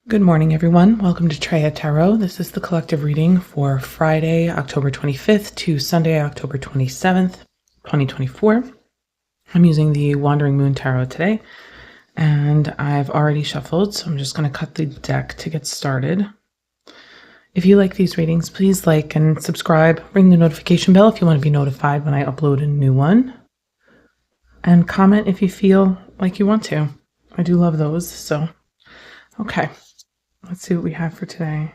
Good morning, everyone. Welcome to Treya Tarot. This is the collective reading for Friday, October 25th to Sunday, October 27th, 2024. I'm using the Wandering Moon Tarot today, and I've already shuffled, so I'm just going to cut the deck to get started. If you like these readings, please like and subscribe. Ring the notification bell if you want to be notified when I upload a new one. And comment if you feel like you want to. I do love those, so okay. Let's see what we have for today.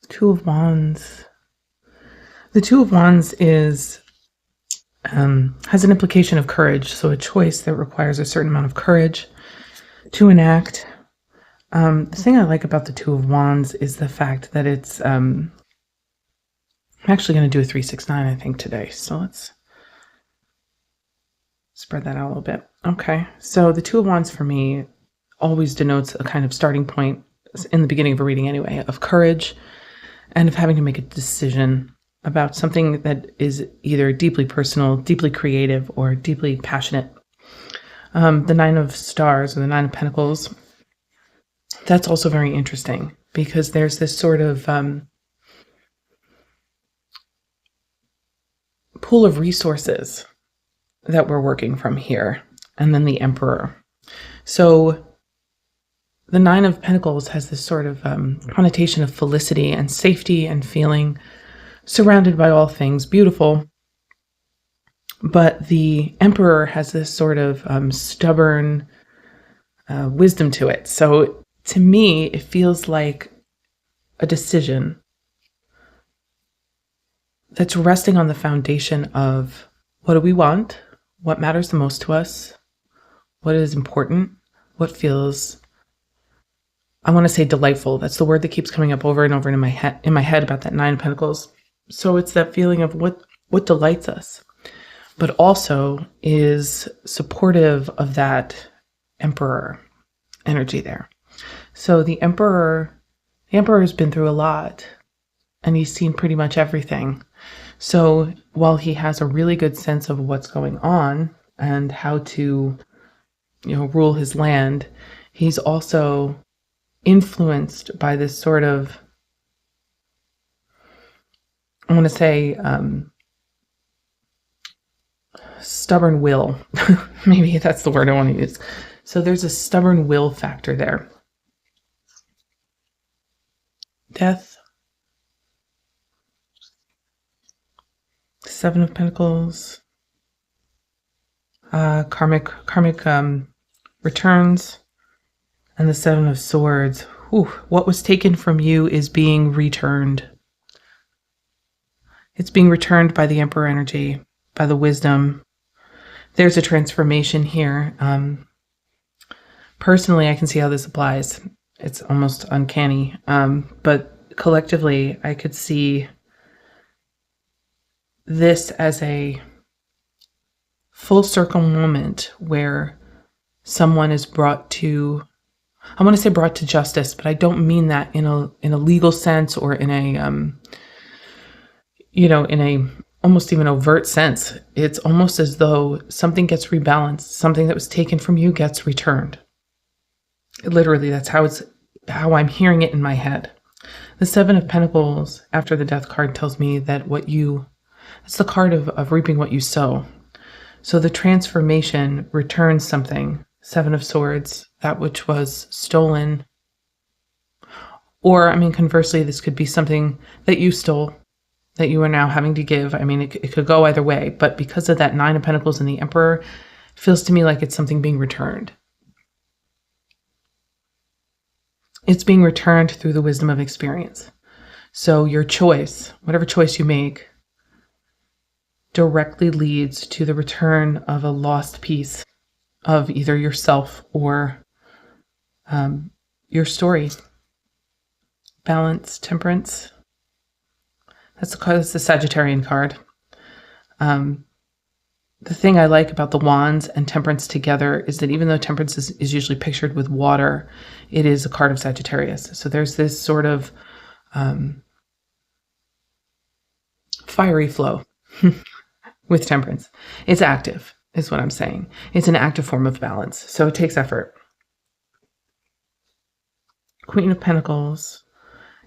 Two of Wands. The Two of Wands has an implication of courage, so a choice that requires a certain amount of courage to enact. The thing I like about the Two of Wands is the fact that it's, I'm actually going to do a 369, I think, today. So let's spread that out a little bit. Okay, so the Two of Wands for me always denotes a kind of starting point in the beginning of a reading anyway, of courage and of having to make a decision about something that is either deeply personal, deeply creative, or deeply passionate. The Nine of Stars, or the Nine of Pentacles, that's also very interesting because there's this sort of pool of resources that we're working from here. And then the Emperor. So the Nine of Pentacles has this sort of connotation of felicity and safety and feeling surrounded by all things beautiful. But the Emperor has this sort of stubborn wisdom to it. So to me, it feels like a decision that's resting on the foundation of what do we want, what matters the most to us, what is important, what feels, I want to say, delightful. That's the word that keeps coming up over and over in my head about that Nine of Pentacles. So it's that feeling of what delights us, but also is supportive of that Emperor energy there. So the Emperor has been through a lot, and he's seen pretty much everything. So while he has a really good sense of what's going on and how to, rule his land, he's also influenced by this sort of, I want to say, stubborn will. Maybe that's the word I want to use. So there's a stubborn will factor there. Death. Seven of Pentacles. Karmic returns. And the Seven of Swords. Ooh, what was taken from you is being returned. It's being returned by the Emperor energy, by the wisdom. There's a transformation here. Personally, I can see how this applies. It's almost uncanny. But collectively, I could see this as a full circle moment where someone is brought to, I want to say brought to justice, but I don't mean that in a legal sense or in a, in a almost even overt sense. It's almost as though something gets rebalanced, something that was taken from you gets returned. Literally, that's how I'm hearing it in my head. The Seven of Pentacles after the Death card tells me that it's the card of reaping what you sow. So the transformation returns something. Seven of Swords, that which was stolen. Or, conversely, this could be something that you stole, that you are now having to give. It could go either way. But because of that Nine of Pentacles and the Emperor, it feels to me like it's something being returned. It's being returned through the wisdom of experience. So your choice, whatever choice you make, directly leads to the return of a lost piece of either yourself or your story. Balance, temperance. That's the Sagittarian card. The thing I like about the Wands and Temperance together is that even though Temperance is usually pictured with water, it is a card of Sagittarius. So there's this sort of fiery flow with Temperance. It's active, is what I'm saying. It's an active form of balance. So it takes effort. Queen of Pentacles.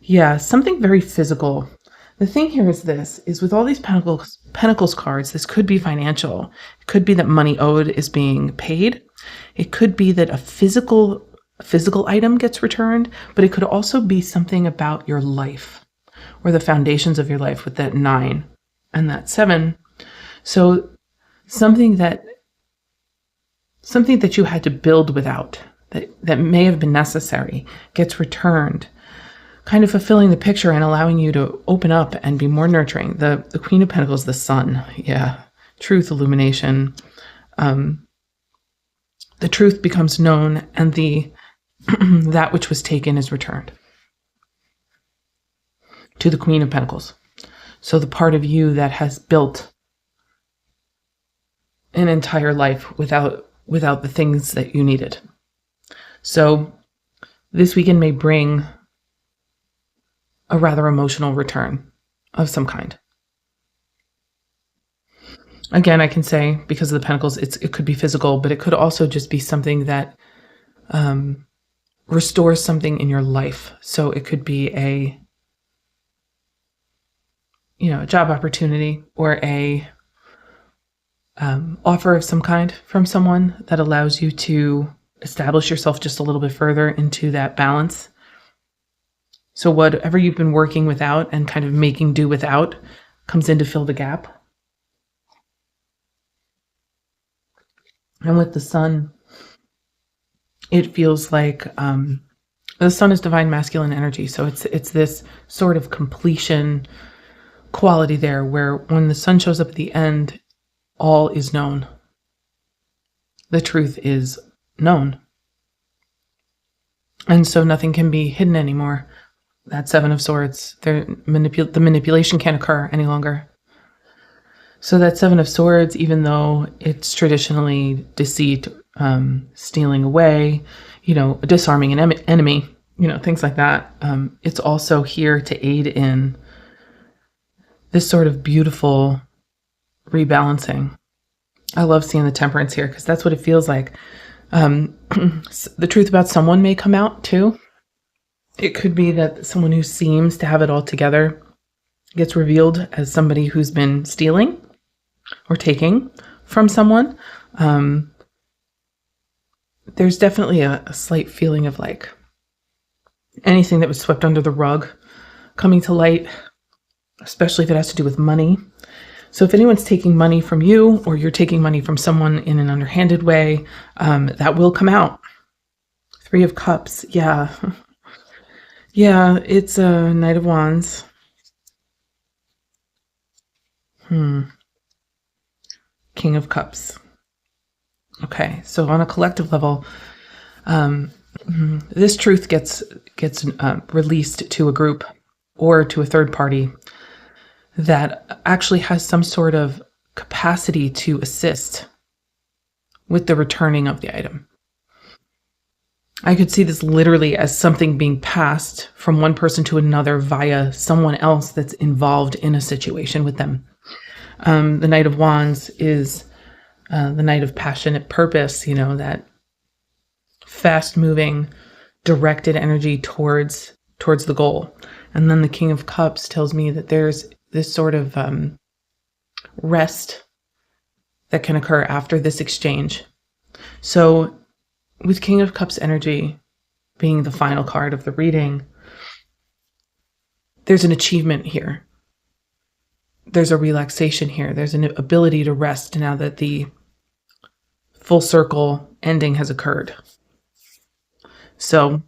Yeah, something very physical. The thing here is this, is with all these Pentacles cards, this could be financial. It could be that money owed is being paid. It could be that a physical item gets returned, but it could also be something about your life or the foundations of your life with that 9 and that 7. So something that you had to build without, that may have been necessary, gets returned, kind of fulfilling the picture and allowing you to open up and be more nurturing. The Queen of Pentacles, the sun. Yeah. Truth, illumination. The truth becomes known, and that which was taken is returned to the Queen of Pentacles. So the part of you that has built an entire life without the things that you needed. So this weekend may bring a rather emotional return of some kind. Again, I can say, because of the Pentacles, it could be physical, but it could also just be something that restores something in your life. So it could be a job opportunity or a offer of some kind from someone that allows you to establish yourself just a little bit further into that balance. So whatever you've been working without and kind of making do without comes in to fill the gap. And with the sun, it feels like the sun is divine masculine energy. So it's this sort of completion quality there where when the sun shows up at the end, all is known. The truth is known. And so nothing can be hidden anymore. That 7 of Swords, the manipulation can't occur any longer. So that 7 of Swords, even though it's traditionally deceit, stealing away, disarming an enemy, things like that, it's also here to aid in this sort of beautiful rebalancing. I love seeing the Temperance here because that's what it feels like. The truth about someone may come out too. It could be that someone who seems to have it all together gets revealed as somebody who's been stealing or taking from someone. There's definitely a slight feeling of like anything that was swept under the rug coming to light, especially if it has to do with money. So if anyone's taking money from you or you're taking money from someone in an underhanded way, that will come out. 3 of Cups. Yeah. Yeah, it's a Knight of Wands. King of Cups. Okay, so on a collective level, this truth gets released to a group or to a third party that actually has some sort of capacity to assist with the returning of the item. I could see this literally as something being passed from one person to another via someone else that's involved in a situation with them. The Knight of Wands is the Knight of passionate purpose, that fast-moving, directed energy towards the goal. And then the King of Cups tells me that there's this sort of rest that can occur after this exchange. So with King of Cups energy being the final card of the reading, there's an achievement here. There's a relaxation here. There's an ability to rest now that the full circle ending has occurred. So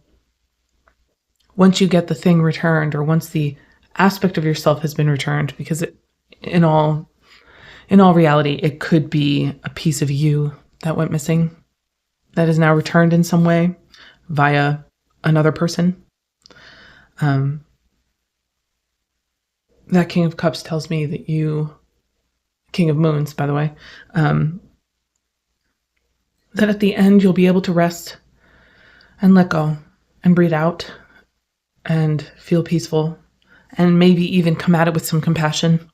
once you get the thing returned, or once the aspect of yourself has been returned, because in all reality, it could be a piece of you that went missing, that is now returned in some way via another person. That King of Cups tells me that King of Moons, by the way, that at the end you'll be able to rest and let go and breathe out and feel peaceful and maybe even come at it with some compassion.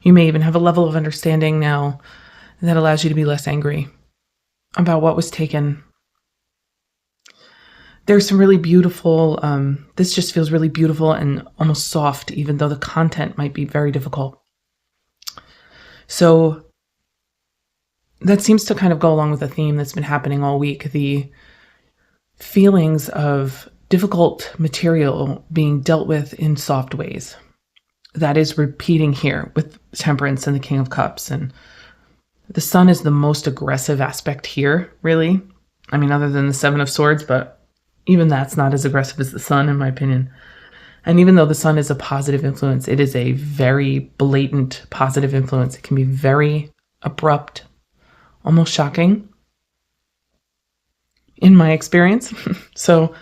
You may even have a level of understanding now that allows you to be less angry about what was taken. There's some really beautiful, this just feels really beautiful and almost soft, even though the content might be very difficult. So that seems to kind of go along with a theme that's been happening all week, the feelings of difficult material being dealt with in soft ways. That is repeating here with Temperance and the King of Cups. And the Sun is the most aggressive aspect here, really. I mean, other than the Seven of Swords, but even that's not as aggressive as the Sun, in my opinion. And even though the Sun is a positive influence, it is a very blatant positive influence. It can be very abrupt, almost shocking, in my experience. So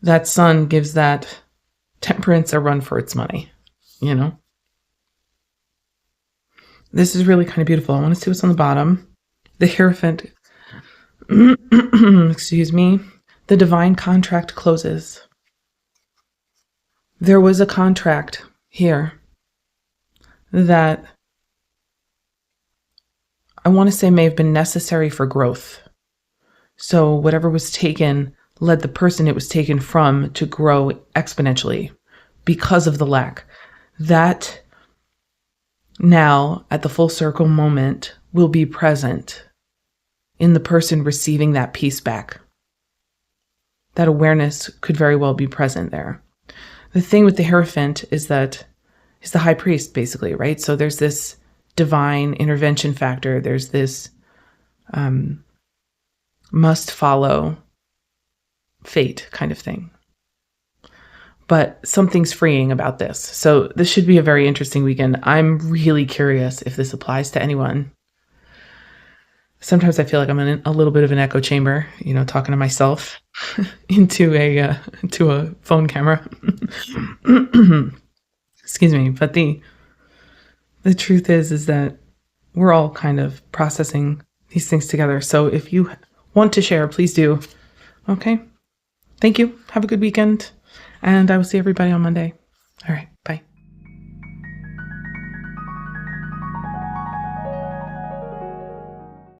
that Sun gives that Temperance a run for its money, you know? This is really kind of beautiful. I want to see what's on the bottom. The Hierophant, excuse me, the divine contract closes. There was a contract here that I want to say may have been necessary for growth. So whatever was taken led the person it was taken from to grow exponentially because of the lack. That now, at the full circle moment, will be present in the person receiving that piece back. That awareness could very well be present there. The thing with the Hierophant is that he's the high priest, basically, right? So there's this divine intervention factor. There's this must follow fate kind of thing. But something's freeing about this. So this should be a very interesting weekend. I'm really curious if this applies to anyone. Sometimes I feel like I'm in a little bit of an echo chamber, you know, talking to myself into a phone camera. Excuse me. But the truth is that we're all kind of processing these things together. So if you want to share, please do. Okay. Thank you. Have a good weekend. And I will see everybody on Monday. All right. Bye.